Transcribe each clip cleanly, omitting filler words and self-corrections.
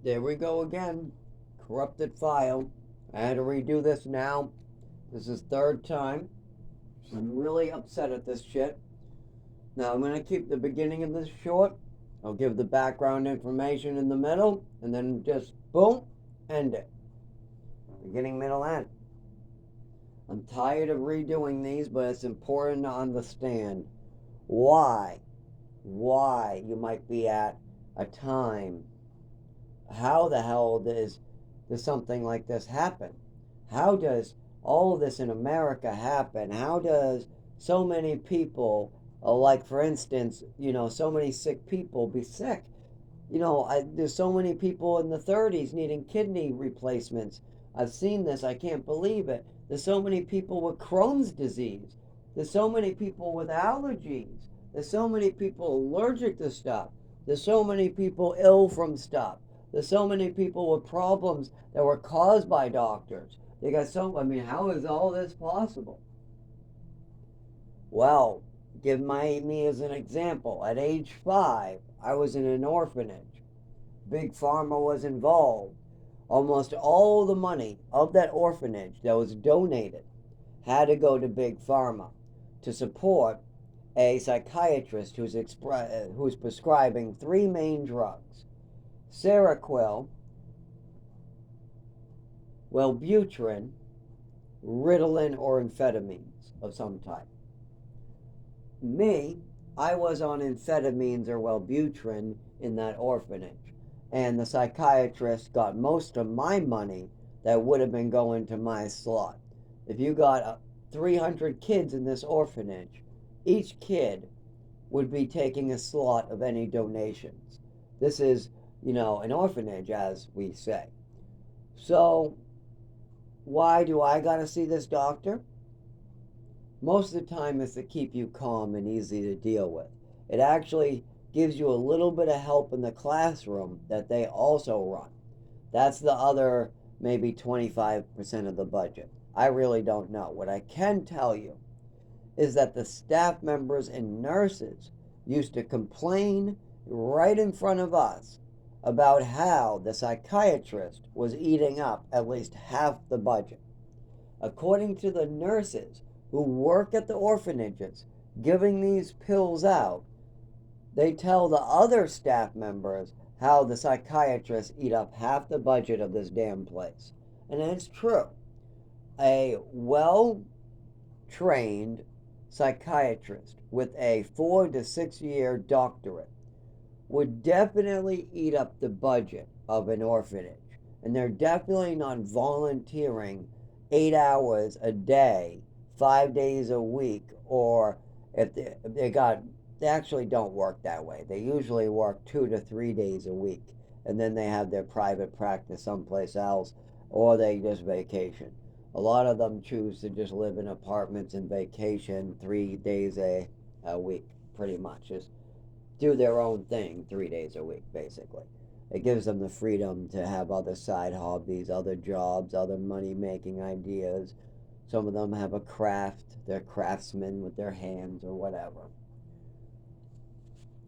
There we go again. Corrupted file. I had to redo this now. This is third time. I'm really upset at this shit. Now I'm gonna keep the beginning of this short. I'll give the background information in the middle, and then just boom, end it. Beginning, middle, end. I'm tired of redoing these, but it's important to understand why. Why you might be at a time. How the hell does something like this happen? How does all of this in America happen? How does so many people, like for instance, so many sick people be sick? There's so many people in the 30s needing kidney replacements. I've seen this. I can't believe it. There's so many people with Crohn's disease. There's so many people with allergies. There's so many people allergic to stuff. There's so many people ill from stuff. There's so many people with problems that were caused by doctors. I mean, how is all this possible? Well, me as an example. At age 5, I was in an orphanage. Big Pharma was involved. Almost all the money of that orphanage that was donated had to go to Big Pharma to support a psychiatrist who's prescribing three main drugs: Seroquel, Wellbutrin, Ritalin, or amphetamines of some type. Me, I was on amphetamines or Wellbutrin in that orphanage, and the psychiatrist got most of my money that would have been going to my slot. If you got 300 kids in this orphanage, each kid would be taking a slot of any donations. This is, an orphanage, as we say. So, why do I gotta see this doctor? Most of the time it's to keep you calm and easy to deal with. It actually gives you a little bit of help in the classroom that they also run. That's the other maybe 25% of the budget. I really don't know. What I can tell you is that the staff members and nurses used to complain right in front of us about how the psychiatrist was eating up at least half the budget. According to the nurses who work at the orphanages giving these pills out, they tell the other staff members how the psychiatrists eat up half the budget of this damn place. And it's true. A well trained psychiatrist with a 4 to 6 year doctorate would definitely eat up the budget of an orphanage. And they're definitely not volunteering 8 hours a day, 5 days a week, or if they got, they actually don't work that way. They usually work 2 to 3 days a week, and then they have their private practice someplace else, or they just vacation. A lot of them choose to just live in apartments and vacation 3 days a week, pretty much. Just do their own thing 3 days a week, basically. It gives them the freedom to have other side hobbies, other jobs, other money making ideas. Some of them have a craft, they're craftsmen with their hands or whatever.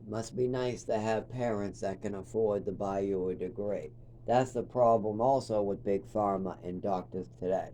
It must be nice to have parents that can afford to buy you a degree. That's the problem also with big pharma and doctors today.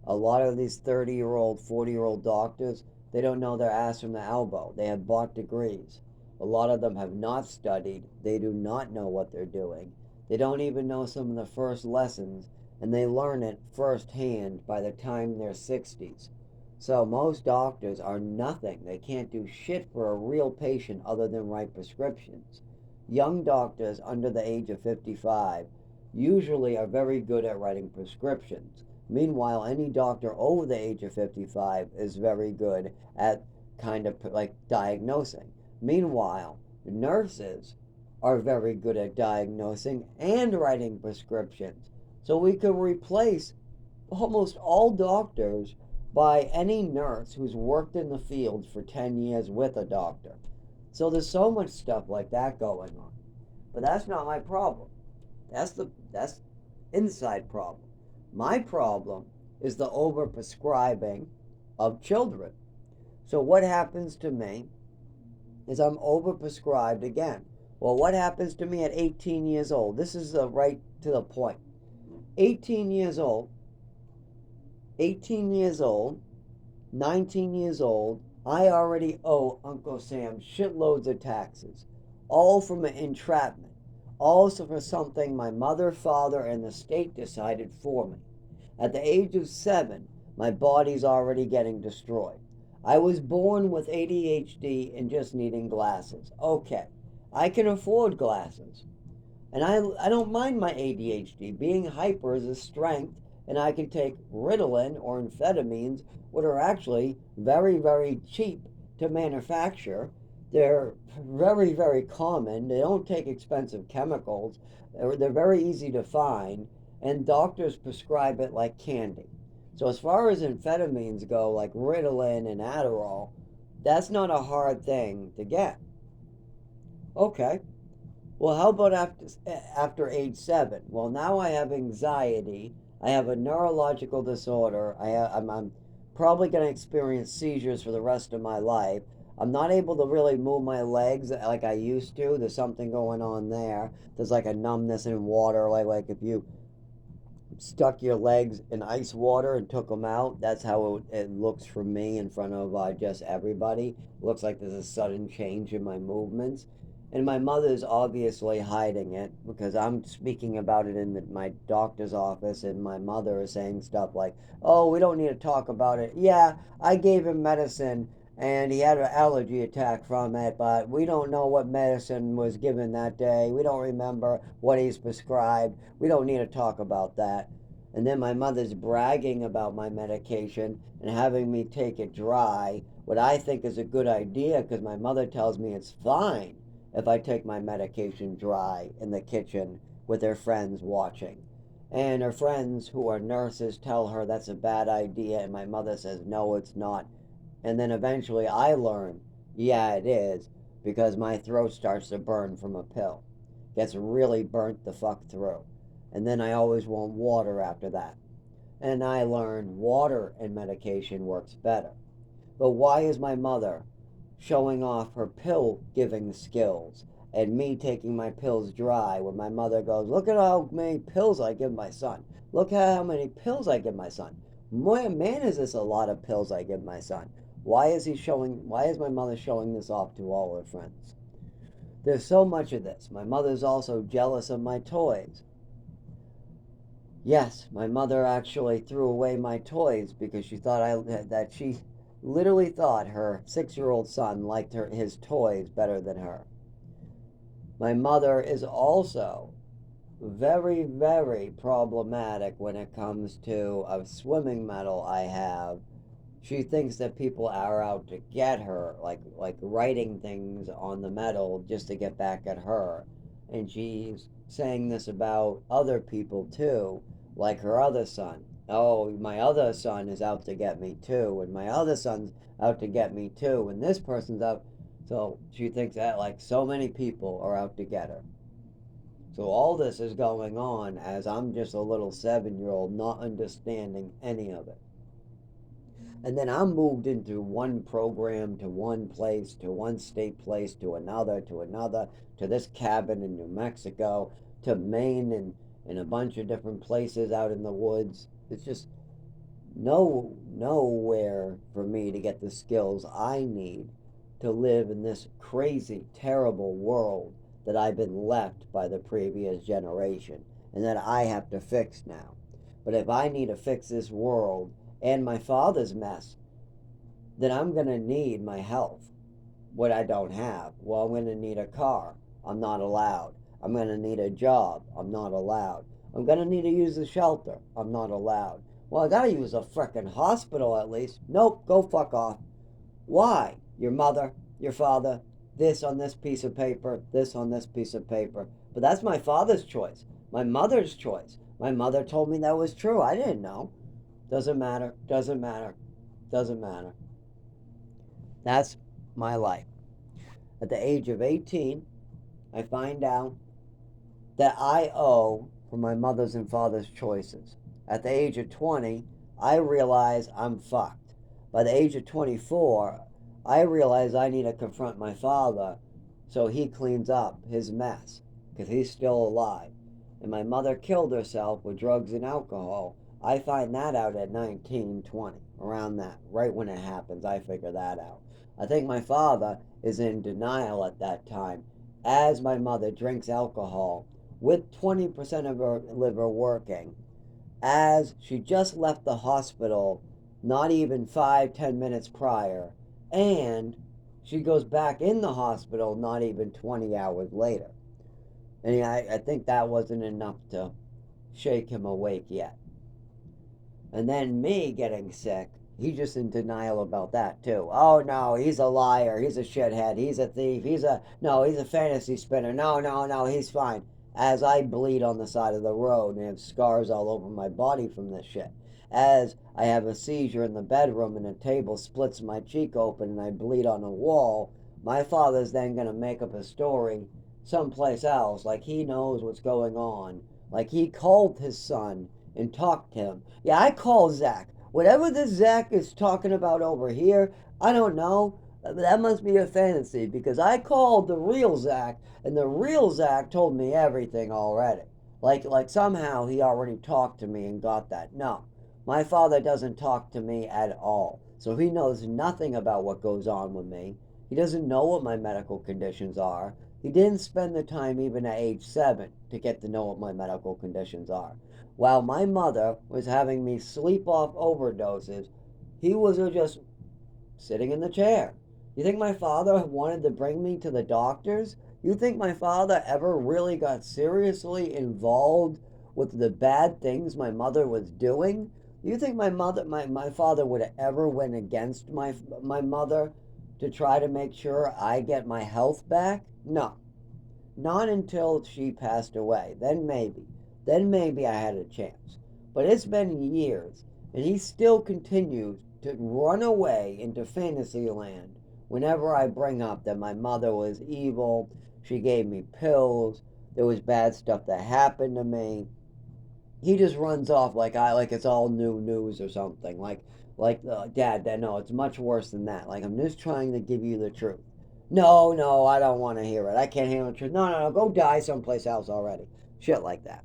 A lot of these 30-year-old, 40-year-old doctors, they don't know their ass from the elbow. They have bought degrees. A lot of them have not studied. They do not know what they're doing. They don't even know some of the first lessons, and they learn it firsthand by the time they're 60s. So most doctors are nothing. They can't do shit for a real patient other than write prescriptions. Young doctors under the age of 55 usually are very good at writing prescriptions. Meanwhile, any doctor over the age of 55 is very good at kind of like diagnosing. Meanwhile, nurses are very good at diagnosing and writing prescriptions. So we could replace almost all doctors by any nurse who's worked in the field for 10 years with a doctor. So there's so much stuff like that going on. But that's not my problem. That's inside problem. My problem is the overprescribing of children. So what happens to me is I'm overprescribed again. Well, what happens to me at 18 years old? This is right to the point. 18 years old, 18 years old, 19 years old, I already owe Uncle Sam shitloads of taxes, all from an entrapment, also for something my mother, father, and the state decided for me. At the age of 7, my body's already getting destroyed. I was born with ADHD and just needing glasses. Okay, I can afford glasses. And I don't mind my ADHD. Being hyper is a strength, and I can take Ritalin or amphetamines, which are actually very, very cheap to manufacture. They're very, very common. They don't take expensive chemicals. They're very easy to find, and doctors prescribe it like candy. So, as far as amphetamines go, like Ritalin and Adderall, that's not a hard thing to get. Okay, well, how about after age 7? Well, now I have anxiety. I have a neurological disorder. I'm probably going to experience seizures for the rest of my life. I'm not able to really move my legs like I used to. There's something going on there. There's like a numbness in water, like if you stuck your legs in ice water and took them out. That's how it looks for me in front of just everybody. It looks like there's a sudden change in my movements. And my mother's obviously hiding it because I'm speaking about it in my doctor's office, and my mother is saying stuff like, oh, we don't need to talk about it. Yeah, I gave him medicine and he had an allergy attack from it, but we don't know what medicine was given that day. We don't remember what he's prescribed. We don't need to talk about that. And then my mother's bragging about my medication and having me take it dry, what I think is a good idea because my mother tells me it's fine if I take my medication dry in the kitchen with her friends watching. And her friends, who are nurses, tell her that's a bad idea, and my mother says, no, it's not. And then eventually I learn, yeah, it is, because my throat starts to burn from a pill. Gets really burnt the fuck through. And then I always want water after that. And I learned water and medication works better. But why is my mother showing off her pill giving skills and me taking my pills dry when my mother goes, look at how many pills I give my son. Look at how many pills I give my son. Man, is this a lot of pills I give my son. Why is my mother showing this off to all her friends? There's so much of this. My mother's also jealous of my toys. Yes, my mother actually threw away my toys because she literally thought her 6-year-old son liked his toys better than her. My mother is also very, very problematic when it comes to a swimming medal I have. She thinks that people are out to get her, like writing things on the medal just to get back at her. And she's saying this about other people too, like her other son. Oh, my other son is out to get me too, and my other son's out to get me too, and this person's out. So she thinks that like so many people are out to get her. So all this is going on as I'm just a little 7-year-old not understanding any of it. And then I'm moved into one program, to one place, to one state place, to another, to this cabin in New Mexico, to Maine, and a bunch of different places out in the woods. It's just nowhere for me to get the skills I need to live in this crazy, terrible world that I've been left by the previous generation and that I have to fix now. But if I need to fix this world and my father's mess, then I'm going to need my health. What I don't have. Well, I'm going to need a car. I'm not allowed. I'm going to need a job. I'm not allowed. I'm going to need to use the shelter. I'm not allowed. Well, I got to use a frickin' hospital at least. Nope, go fuck off. Why? Your mother, your father, this on this piece of paper, this on this piece of paper. But that's my father's choice. My mother's choice. My mother told me that was true. I didn't know. Doesn't matter. Doesn't matter. Doesn't matter. That's my life. At the age of 18, I find out that I owe for my mother's and father's choices. At the age of 20, I realize I'm fucked. By the age of 24, I realize I need to confront my father so he cleans up his mess because he's still alive. And my mother killed herself with drugs and alcohol. I find that out at 19, 20, around that, right when it happens. I figure that out. I think my father is in denial at that time as my mother drinks alcohol with 20% of her liver working, as she just left the hospital not even 5, 10 minutes prior, and she goes back in the hospital not even 20 hours later. And I think that wasn't enough to shake him awake yet. And then me getting sick, he's just in denial about that too. Oh no, he's a liar, he's a shithead, he's a thief, he's a fantasy spinner. No, no, no, he's fine. As I bleed on the side of the road and have scars all over my body from this shit. As I have a seizure in the bedroom and a table splits my cheek open and I bleed on a wall, my father's then gonna make up a story someplace else, like he knows what's going on. Like he called his son and talk to him. Yeah, I call Zach. Whatever this Zach is talking about over here, I don't know. That must be a fantasy because I called the real Zach and the real Zach told me everything already. Like somehow he already talked to me and got that. No. My father doesn't talk to me at all. So he knows nothing about what goes on with me. He doesn't know what my medical conditions are. He didn't spend the time even at age 7 to get to know what my medical conditions are. While my mother was having me sleep off overdoses, he was just sitting in the chair. You think my father wanted to bring me to the doctors? You think my father ever really got seriously involved with the bad things my mother was doing? You think my father would have ever went against my mother to try to make sure I get my health back? No. Not until she passed away. Then maybe. Then maybe I had a chance. But it's been years, and he still continues to run away into fantasy land whenever I bring up that my mother was evil, she gave me pills, there was bad stuff that happened to me. He just runs off like it's all new news or something. Dad, no, it's much worse than that. Like I'm just trying to give you the truth. No, no, I don't want to hear it. I can't handle the truth. No, no, no, go die someplace else already. Shit like that.